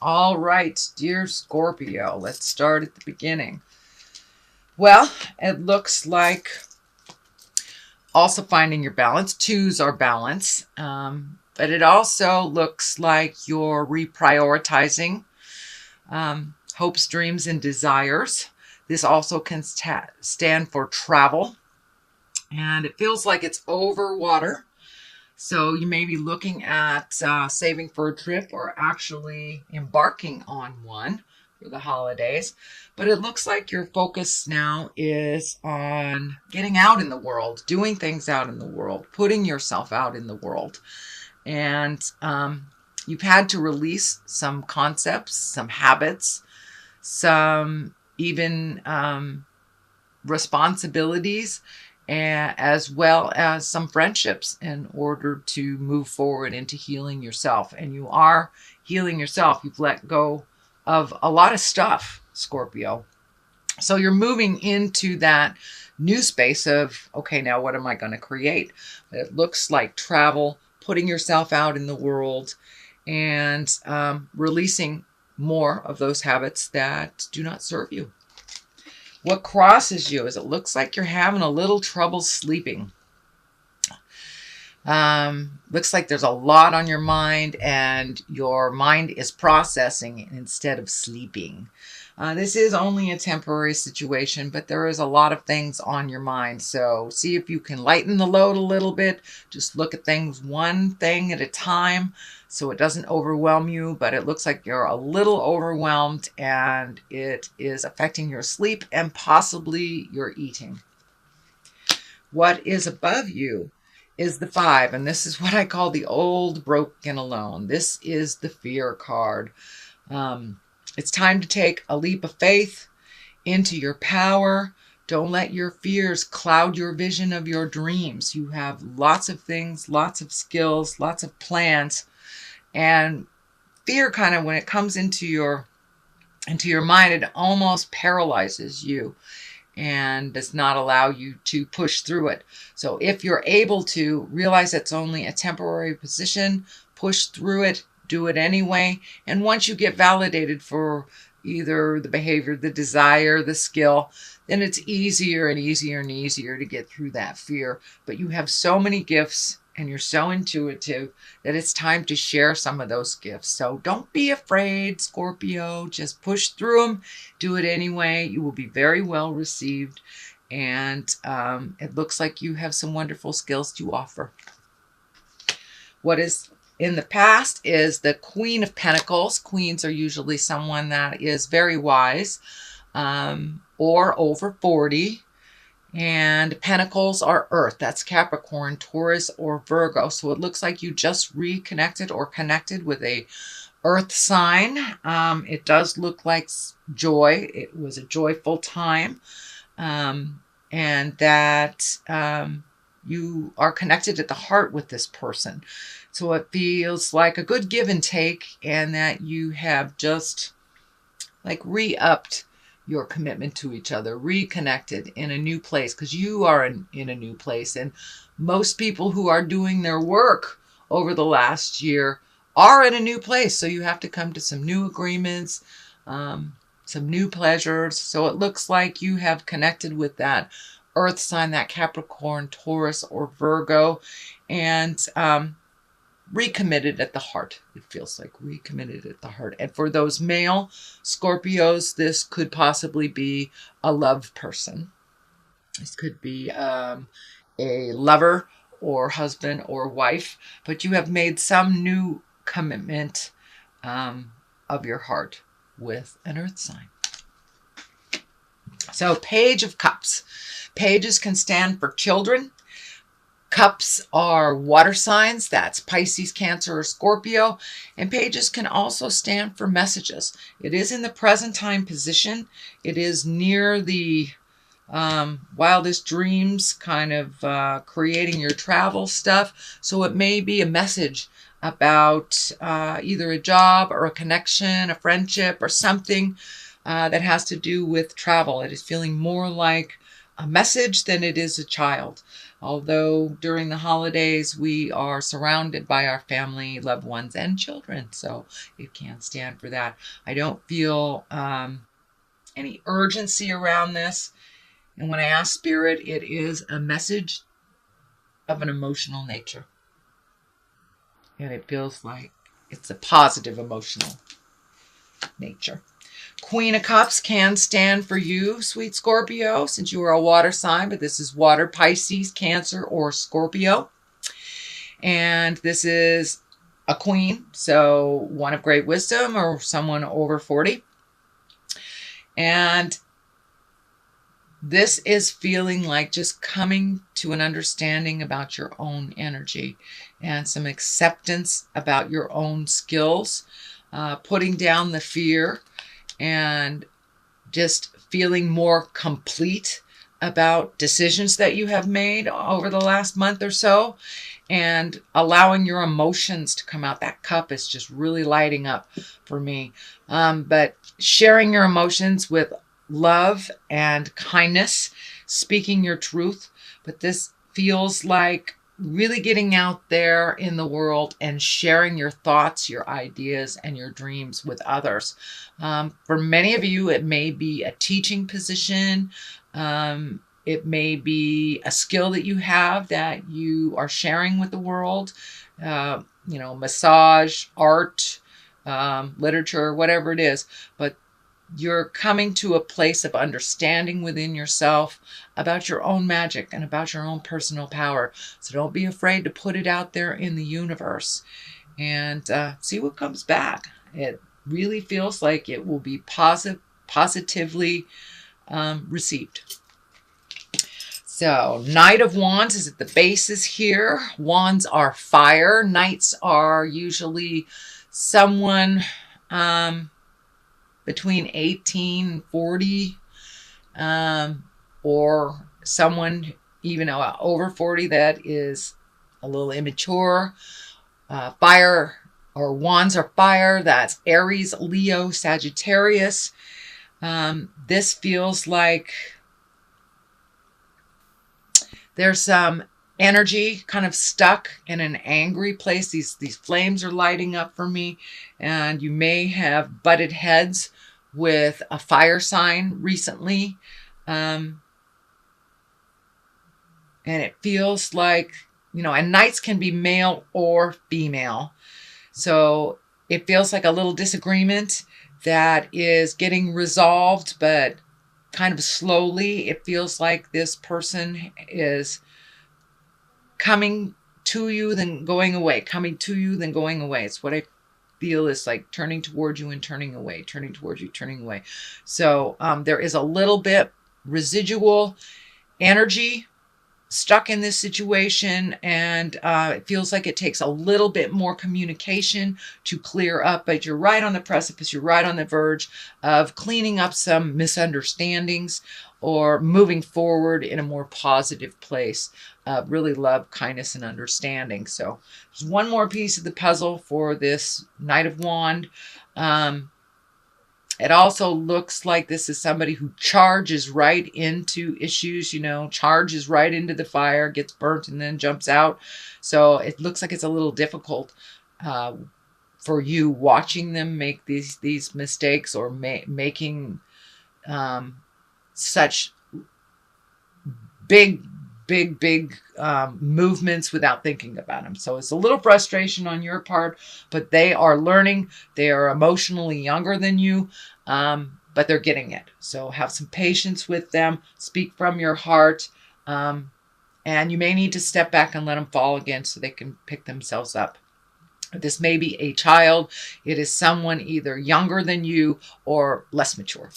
All right, dear Scorpio, let's start at the beginning. Well, it looks like also finding your balance. Twos are balance, but it also looks like you're reprioritizing hopes, dreams, and desires. This also can stand for travel, and it feels like it's over water. So you may be looking at saving for a trip or actually embarking on one for the holidays. But it looks like your focus now is on getting out in the world, doing things out in the world, putting yourself out in the world. And you've had to release some concepts, some habits, some even responsibilities, as well as some friendships in order to move forward into healing yourself. And you are healing yourself. You've let go of a lot of stuff, Scorpio. So you're moving into that new space of, okay, now what am I going to create? It looks like travel, putting yourself out in the world, and releasing more of those habits that do not serve you. What crosses you is it looks like you're having a little trouble sleeping. Looks like there's a lot on your mind and your mind is processing instead of sleeping. This is only a temporary situation, but there is a lot of things on your mind. So see if you can lighten the load a little bit. Just look at things one thing at a time so it doesn't overwhelm you, but it looks like you're a little overwhelmed and it is affecting your sleep and possibly your eating. What is above you is the 5, and this is what I call the old, broken, alone. This is the fear card. It's time to take a leap of faith into your power. Don't let your fears cloud your vision of your dreams. You have lots of things, lots of skills, lots of plans, and fear kind of, when it comes into your mind, it almost paralyzes you and does not allow you to push through it. So if you're able to realize it's only a temporary position, push through it, do it anyway. And once you get validated for either the behavior, the desire, the skill, then it's easier and easier and easier to get through that fear. But you have so many gifts and you're so intuitive that it's time to share some of those gifts. So don't be afraid, Scorpio. Just push through them. Do it anyway. You will be very well received. And it looks like you have some wonderful skills to offer. What is in the past is the Queen of Pentacles. Queens are usually someone that is very wise or over 40. And Pentacles are Earth. That's Capricorn, Taurus, or Virgo. So it looks like you just reconnected or connected with a Earth sign. It does look like joy. It was a joyful time. And that you are connected at the heart with this person. So it feels like a good give and take, and that you have just like re-upped your commitment to each other, reconnected in a new place, because you are in a new place. And most people who are doing their work over the last year are in a new place. So you have to come to some new agreements, some new pleasures. So it looks like you have connected with that Earth sign, that Capricorn, Taurus, or Virgo, and recommitted at the heart. It feels like recommitted at the heart. And for those male Scorpios, this could possibly be a love person. This could be a lover or husband or wife, but you have made some new commitment of your heart with an Earth sign. So Page of Cups. Pages can stand for children. Cups are water signs. That's Pisces, Cancer, or Scorpio. And pages can also stand for messages. It is in the present time position. It is near the wildest dreams, kind of creating your travel stuff. So it may be a message about either a job or a connection, a friendship, or something that has to do with travel. It is feeling more like a message than it is a child. Although during the holidays, we are surrounded by our family, loved ones, and children. So it can stand for that. I don't feel any urgency around this. And when I ask Spirit, it is a message of an emotional nature. And it feels like it's a positive emotional nature. Queen of Cups can stand for you, sweet Scorpio, since you are a water sign, but this is water, Pisces, Cancer, or Scorpio. And this is a queen, so one of great wisdom or someone over 40. And this is feeling like just coming to an understanding about your own energy and some acceptance about your own skills, putting down the fear and just feeling more complete about decisions that you have made over the last month or so, and allowing your emotions to come out. That cup is just really lighting up for me. But sharing your emotions with love and kindness, speaking your truth. But this feels like really getting out there in the world and sharing your thoughts, your ideas, and your dreams with others. For many of you, it may be a teaching position. It may be a skill that you have that you are sharing with the world. Massage, art, literature, whatever it is. But you're coming to a place of understanding within yourself about your own magic and about your own personal power. So don't be afraid to put it out there in the universe and see what comes back. It really feels like it will be positively received. So Knight of Wands is at the basis here. Wands are fire. Knights are usually someone between 18 and 40, or someone even over 40 that is a little immature. Fire or wands are fire. That's Aries, Leo, Sagittarius. This feels like there's some energy kind of stuck in an angry place. These flames are lighting up for me, and you may have butted heads with a fire sign recently. And it feels like, and knights can be male or female. So it feels like a little disagreement that is getting resolved, but kind of slowly. It feels like this person is coming to you, then going away, coming to you, then going away. It's what I feel is like turning towards you and turning away, turning towards you, turning away. So there is a little bit residual energy stuck in this situation, and it feels like it takes a little bit more communication to clear up, but you're right on the precipice, you're right on the verge of cleaning up some misunderstandings or moving forward in a more positive place. Really love, kindness, and understanding. So there's one more piece of the puzzle for this Knight of Wands. It also looks like this is somebody who charges right into issues, charges right into the fire, gets burnt, and then jumps out. So it looks like it's a little difficult for you watching them make these mistakes or making such big movements without thinking about them. So it's a little frustration on your part, but they are learning. They are emotionally younger than you, but they're getting it. So have some patience with them. Speak from your heart. And you may need to step back and let them fall again so they can pick themselves up. This may be a child. It is someone either younger than you or less mature.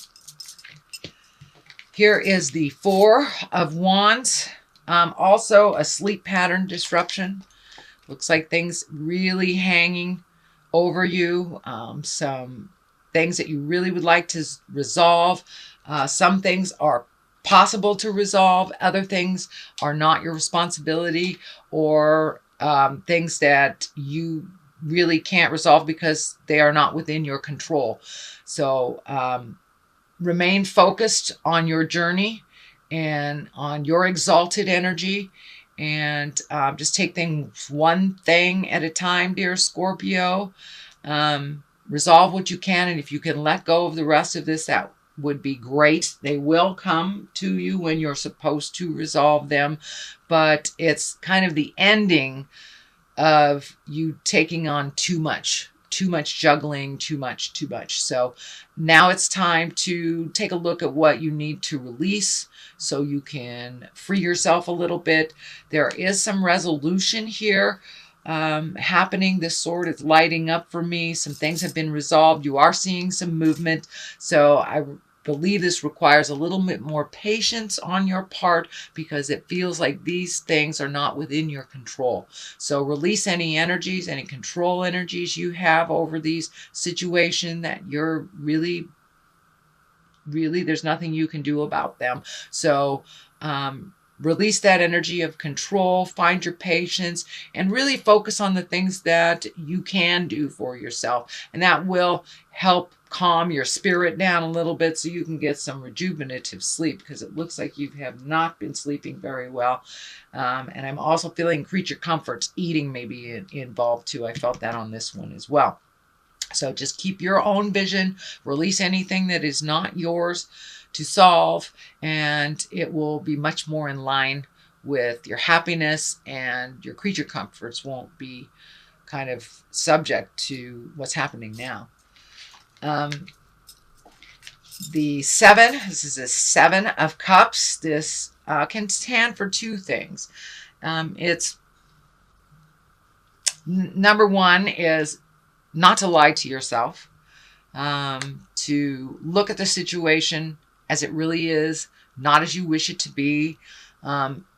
Here is the Four of Wands. Also a sleep pattern disruption. Looks like things really hanging over you. Some things that you really would like to resolve. Some things are possible to resolve. Other things are not your responsibility, or things that you really can't resolve because they are not within your control. So remain focused on your journey and on your exalted energy. And just take things one thing at a time, dear Scorpio. Resolve what you can, and if you can let go of the rest of this, that would be great. They will come to you when you're supposed to resolve them, but it's kind of the ending of you taking on too much juggling, too much. So now it's time to take a look at what you need to release so you can free yourself a little bit. There is some resolution here happening. This sword is lighting up for me. Some things have been resolved. You are seeing some movement. So I believe this requires a little bit more patience on your part because it feels like these things are not within your control. So release any energies, any control energies you have over these situations that you're really, there's nothing you can do about them. So release that energy of control, find your patience, and really focus on the things that you can do for yourself. And that will help calm your spirit down a little bit so you can get some rejuvenative sleep, because it looks like you have not been sleeping very well. And I'm also feeling creature comforts, eating maybe involved too. I felt that on this one as well. So just keep your own vision, release anything that is not yours to solve, and it will be much more in line with your happiness, and your creature comforts won't be kind of subject to what's happening now. The 7, this is a 7 of Cups. This can stand for two things. It's number one is not to lie to yourself, to look at the situation as it really is, not as you wish it to be.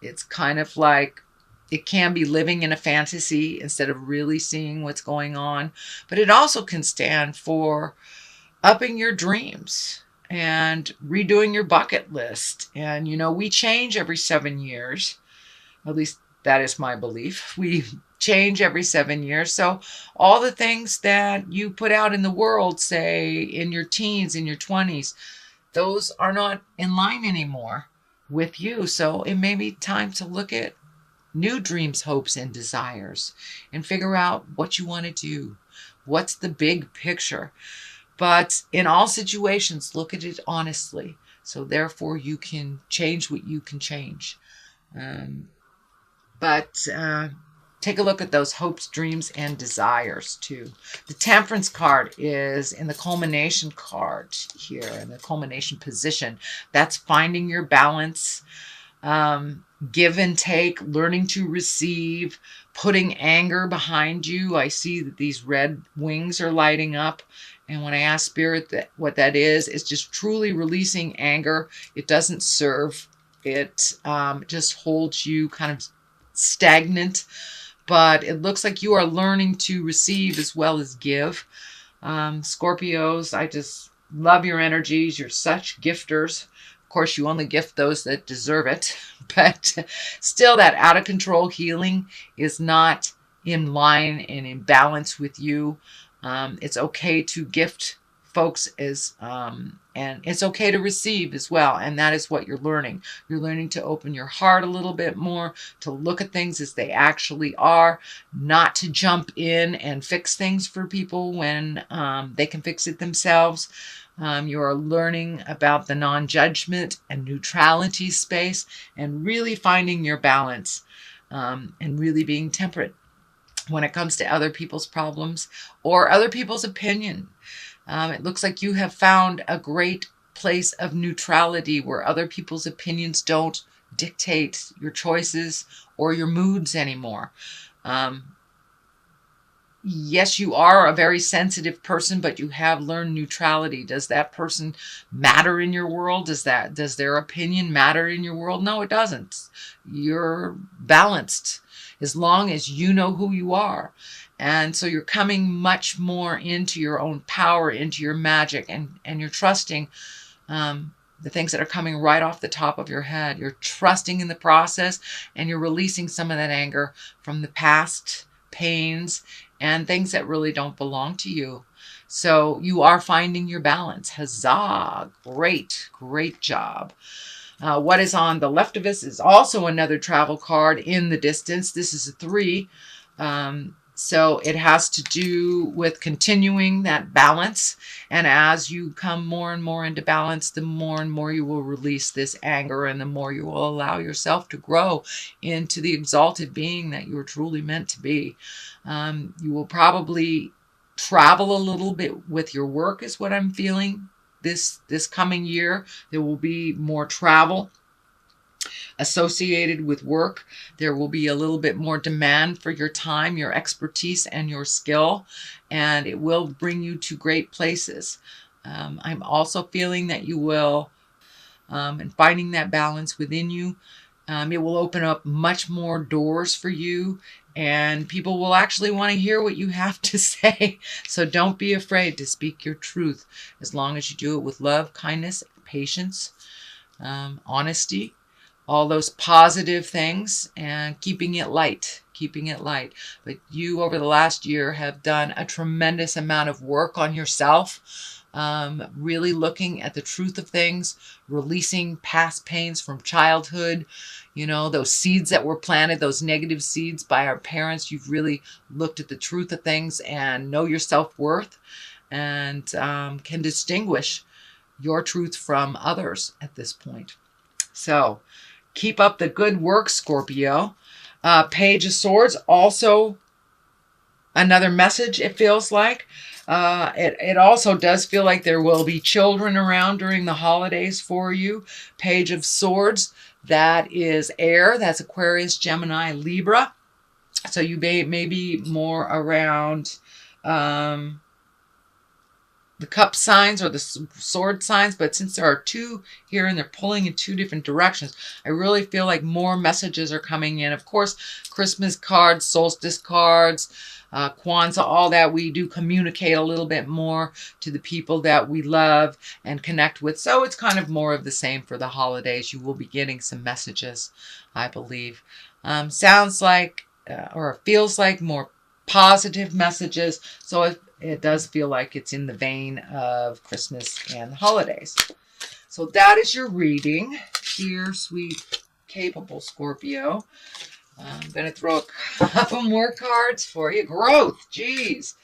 It's kind of like it can be living in a fantasy instead of really seeing what's going on. But it also can stand for upping your dreams and redoing your bucket list. And, you know, we change every 7 years. At least that is my belief. We change every 7 years. So all the things that you put out in the world, say in your teens, in your 20s, those are not in line anymore with you. So it may be time to look at new dreams, hopes, and desires and figure out what you want to do. What's the big picture? But in all situations, look at it honestly. So therefore you can change what you can change. Take a look at those hopes, dreams, and desires too. The Temperance card is in the culmination card here, in the culmination position. That's finding your balance, give and take, learning to receive, putting anger behind you. I see that these red wings are lighting up. And when I ask Spirit what that is, it's just truly releasing anger. It doesn't serve. It just holds you kind of stagnant. But it looks like you are learning to receive as well as give. Scorpios, I just love your energies. You're such gifters. Of course, you only gift those that deserve it. But still, that out of control healing is not in line and in balance with you. It's okay to gift folks and it's okay to receive as well. And that is what you're learning. You're learning to open your heart a little bit more, to look at things as they actually are, not to jump in and fix things for people when they can fix it themselves. You are learning about the non-judgment and neutrality space and really finding your balance and really being temperate when it comes to other people's problems or other people's opinion. It looks like you have found a great place of neutrality where other people's opinions don't dictate your choices or your moods anymore. Yes, you are a very sensitive person, but you have learned neutrality. Does that person matter in your world? Does their opinion matter in your world? No, it doesn't. You're balanced as long as you know who you are. And so you're coming much more into your own power, into your magic, and you're trusting the things that are coming right off the top of your head. You're trusting in the process, and you're releasing some of that anger from the past pains and things that really don't belong to you. So you are finding your balance. Huzzah! Great, great job. What is on the left of us is also another travel card in the distance. This is a 3. So it has to do with continuing that balance. And as you come more and more into balance, the more and more you will release this anger, and the more you will allow yourself to grow into the exalted being that you are truly meant to be. You will probably travel a little bit with your work is what I'm feeling. This coming year, there will be more travel associated with work. There will be a little bit more demand for your time, your expertise, and your skill, and it will bring you to great places. I'm also feeling that you will, and finding that balance within you, it will open up much more doors for you, and people will actually want to hear what you have to say. So don't be afraid to speak your truth, as long as you do it with love, kindness, patience, honesty, all those positive things, and keeping it light. But you, over the last year, have done a tremendous amount of work on yourself, really looking at the truth of things, releasing past pains from childhood, those seeds that were planted, those negative seeds by our parents. You've really looked at the truth of things and know your self-worth, and can distinguish your truth from others at this point. So keep up the good work, Scorpio. Page of Swords, also another message, it feels like. It also does feel like there will be children around during the holidays for you. Page of Swords, that is air. That's Aquarius, Gemini, Libra. So you may be more around the cup signs or the sword signs, but since there are 2 here and they're pulling in 2 different directions, I really feel like more messages are coming in. Of course, Christmas cards, solstice cards, Kwanzaa, all that, we do communicate a little bit more to the people that we love and connect with. So it's kind of more of the same for the holidays. You will be getting some messages, I believe. Sounds like, or feels like, more positive messages. So it does feel like it's in the vein of Christmas and the holidays. So that is your reading. Dear, sweet, capable Scorpio. I'm going to throw a couple more cards for you. Growth. Geez.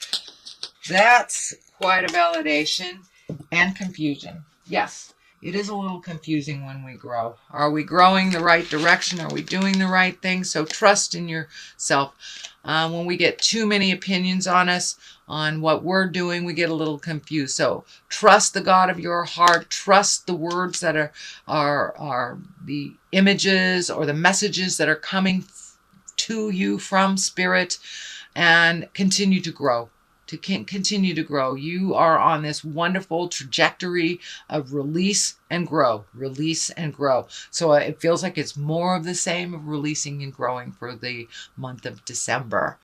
That's quite a validation. And confusion. Yes, it is a little confusing when we grow. Are we growing the right direction? Are we doing the right thing? So trust in yourself. When we get too many opinions on us, on what we're doing, we get a little confused. So trust the God of your heart. Trust the words that are the images or the messages that are coming to you from Spirit, and continue to grow. Continue to grow. You are on this wonderful trajectory of release and grow. Release and grow. So it feels like it's more of the same of releasing and growing for the month of December.